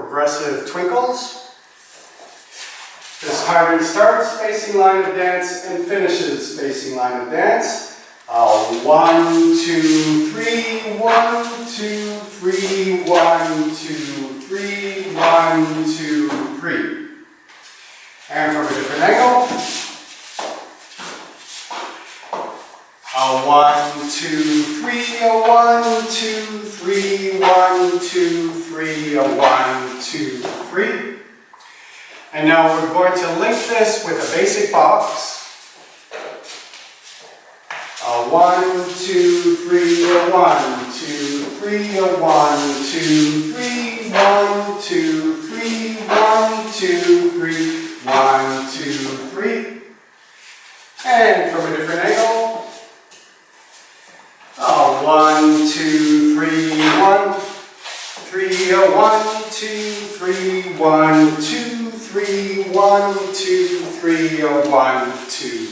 progressive twinkles. This pattern starts facing line of dance and finishes facing line of dance. 1, 2, 3, 1, 2, 3, 1, 2, 3, 1, 2, 3. And from a different angle. 1, 2, 3, 1, 2, 3, 1, 2, 3, 1, 2, 3. And now we're going to link this with a basic box. 1, 2, 3, 1, 2, 3, 1, 2, 3, 1, 2, 3, 1, 2, 3, 1, 2, 3. And from a different angle. 1, 2, 3, 1, 3, 1, 2, 3, 1, 2, 3, 1, 2, 3, 1, 2,